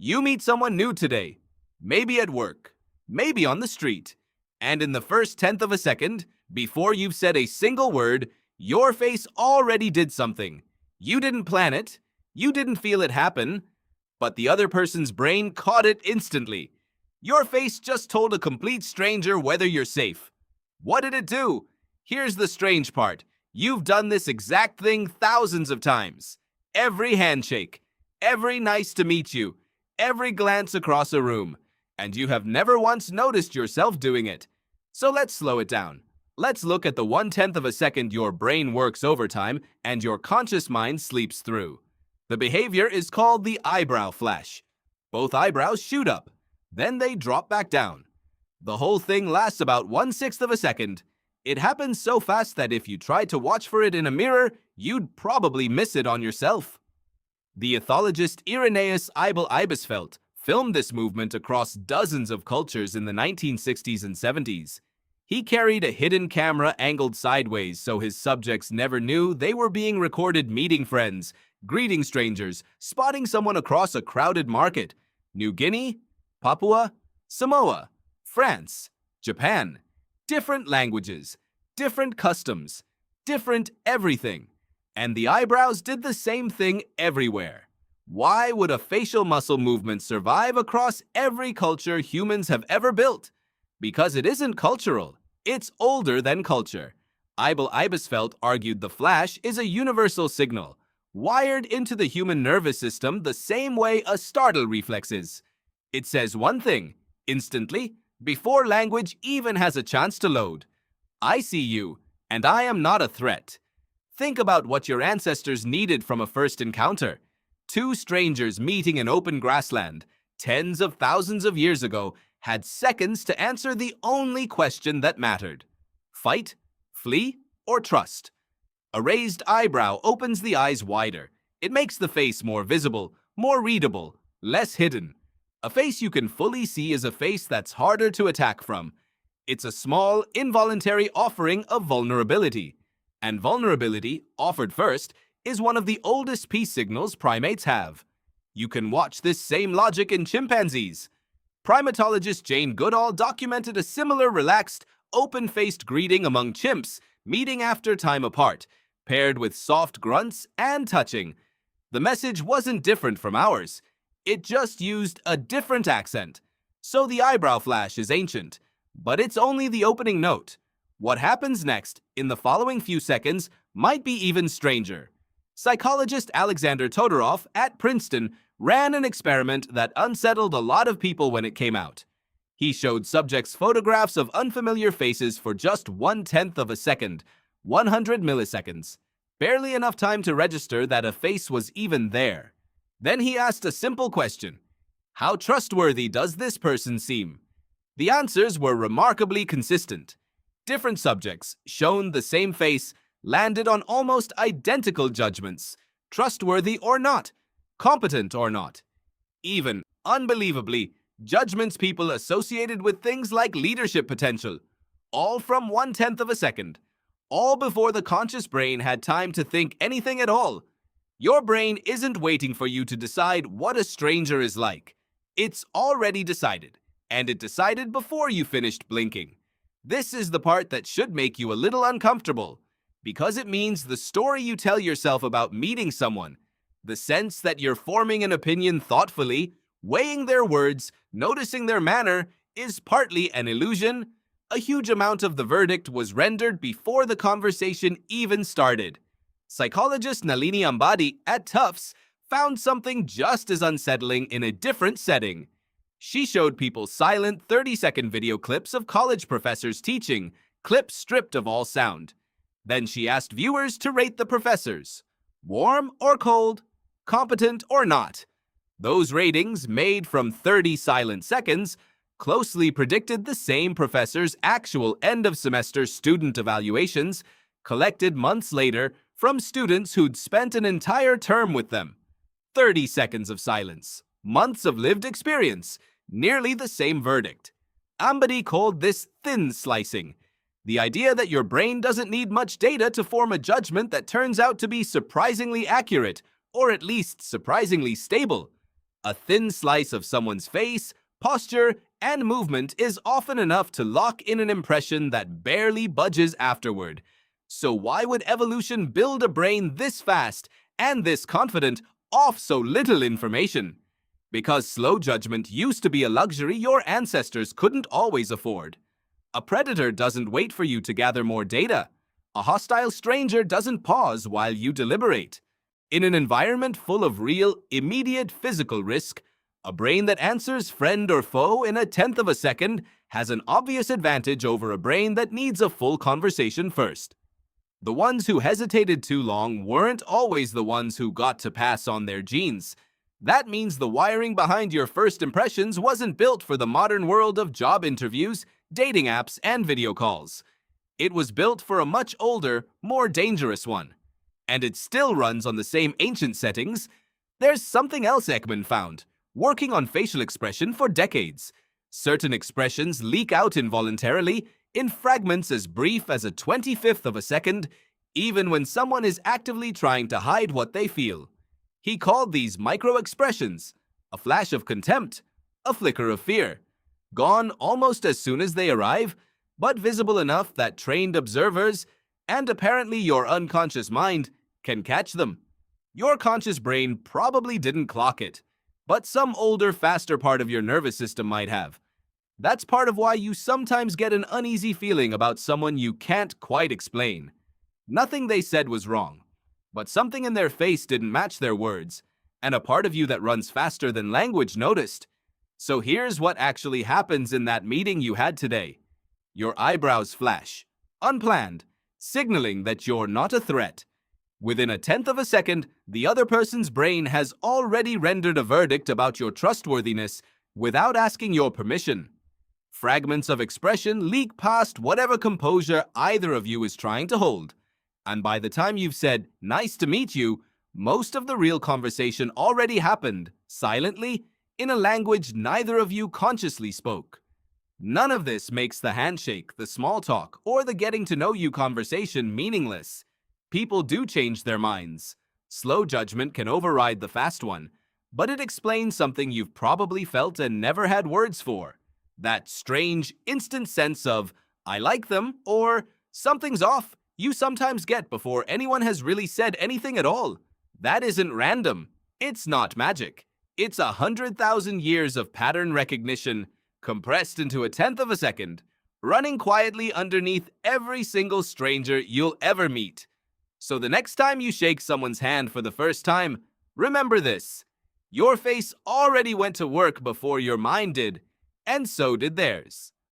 You meet someone new today, maybe at work, maybe on the street, and in the first tenth of a second, before you've said a single word, your face already did something. You didn't plan it, you didn't feel it happen, but the other person's brain caught it instantly. Your face just told a complete stranger whether you're safe. What did it do? Here's the strange part. You've done this exact thing thousands of times. Every handshake, every nice to meet you, every glance across a room, and you have never once noticed yourself doing it. So let's slow it down. Let's look at the 1/10 of a second your brain works overtime and your conscious mind sleeps through. The behavior is called the eyebrow flash. Both eyebrows shoot up, then they drop back down. The whole thing lasts about 1/6 of a second. It happens so fast that if you tried to watch for it in a mirror, you'd probably miss it on yourself. The ethologist Irenaeus Abel Ibisfeld filmed this movement across dozens of cultures in the 1960s and 70s. He carried a hidden camera angled sideways so his subjects never knew they were being recorded meeting friends, greeting strangers, spotting someone across a crowded market. New Guinea, Papua, Samoa, France, Japan. Different languages, different customs, different everything. And the eyebrows did the same thing everywhere. Why would a facial muscle movement survive across every culture humans have ever built? Because it isn't cultural. It's older than culture. Abel Ibisfeld argued the flash is a universal signal, wired into the human nervous system the same way a startle reflex is. It says one thing, instantly, before language even has a chance to load. I see you, and I am not a threat. Think about what your ancestors needed from a first encounter. Two strangers meeting in open grassland, tens of thousands of years ago, had seconds to answer the only question that mattered. Fight, flee, or trust? A raised eyebrow opens the eyes wider. It makes the face more visible, more readable, less hidden. A face you can fully see is a face that's harder to attack from. It's a small, involuntary offering of vulnerability. And vulnerability, offered first, is one of the oldest peace signals primates have. You can watch this same logic in chimpanzees. Primatologist Jane Goodall documented a similar relaxed, open-faced greeting among chimps, meeting after time apart, paired with soft grunts and touching. The message wasn't different from ours. It just used a different accent. So the eyebrow flash is ancient, but it's only the opening note. What happens next, in the following few seconds, might be even stranger. Psychologist Alexander Todorov at Princeton ran an experiment that unsettled a lot of people when it came out. He showed subjects photographs of unfamiliar faces for just 1/10 of a second, 100 milliseconds. Barely enough time to register that a face was even there. Then he asked a simple question. How trustworthy does this person seem? The answers were remarkably consistent. Different subjects, shown the same face, landed on almost identical judgments, trustworthy or not, competent or not. Even, unbelievably, judgments people associated with things like leadership potential, all from 1/10 of a second, all before the conscious brain had time to think anything at all. Your brain isn't waiting for you to decide what a stranger is like. It's already decided, and it decided before you finished blinking. This is the part that should make you a little uncomfortable, because it means the story you tell yourself about meeting someone, the sense that you're forming an opinion thoughtfully, weighing their words, noticing their manner, is partly an illusion. A huge amount of the verdict was rendered before the conversation even started. Psychologist Nalini Ambadi at Tufts found something just as unsettling in a different setting. She showed people silent 30-second video clips of college professors teaching, clips stripped of all sound. Then she asked viewers to rate the professors. Warm or cold? Competent or not? Those ratings, made from 30 silent seconds, closely predicted the same professor's actual end-of-semester student evaluations, collected months later from students who'd spent an entire term with them. 30 seconds of silence, months of lived experience, nearly the same verdict. Ambady called this thin slicing, the idea that your brain doesn't need much data to form a judgment that turns out to be surprisingly accurate, or at least surprisingly stable. A thin slice of someone's face, posture, and movement is often enough to lock in an impression that barely budges afterward. So why would evolution build a brain this fast and this confident off so little information? Because slow judgment used to be a luxury your ancestors couldn't always afford. A predator doesn't wait for you to gather more data. A hostile stranger doesn't pause while you deliberate. In an environment full of real, immediate physical risk, a brain that answers friend or foe in a tenth of a second has an obvious advantage over a brain that needs a full conversation first. The ones who hesitated too long weren't always the ones who got to pass on their genes. That means the wiring behind your first impressions wasn't built for the modern world of job interviews, dating apps, and video calls. It was built for a much older, more dangerous one. And it still runs on the same ancient settings. There's something else Ekman found, working on facial expression for decades. Certain expressions leak out involuntarily, in fragments as brief as a 25th of a second, even when someone is actively trying to hide what they feel. He called these micro-expressions, a flash of contempt, a flicker of fear, gone almost as soon as they arrive, but visible enough that trained observers, and apparently your unconscious mind, can catch them. Your conscious brain probably didn't clock it, but some older, faster part of your nervous system might have. That's part of why you sometimes get an uneasy feeling about someone you can't quite explain. Nothing they said was wrong, but something in their face didn't match their words, and a part of you that runs faster than language noticed. So here's what actually happens in that meeting you had today. Your eyebrows flash, unplanned, signaling that you're not a threat. Within a tenth of a second, the other person's brain has already rendered a verdict about your trustworthiness without asking your permission. Fragments of expression leak past whatever composure either of you is trying to hold. And by the time you've said, "Nice to meet you," most of the real conversation already happened, silently, in a language neither of you consciously spoke. None of this makes the handshake, the small talk, or the getting to know you conversation meaningless. People do change their minds. Slow judgment can override the fast one, but it explains something you've probably felt and never had words for. That strange, instant sense of, "I like them," or "something's off," you sometimes get before anyone has really said anything at all. That isn't random. It's not magic. It's 100,000 years of pattern recognition compressed into a tenth of a second, running quietly underneath every single stranger you'll ever meet. So the next time you shake someone's hand for the first time, remember this. Your face already went to work before your mind did, and so did theirs.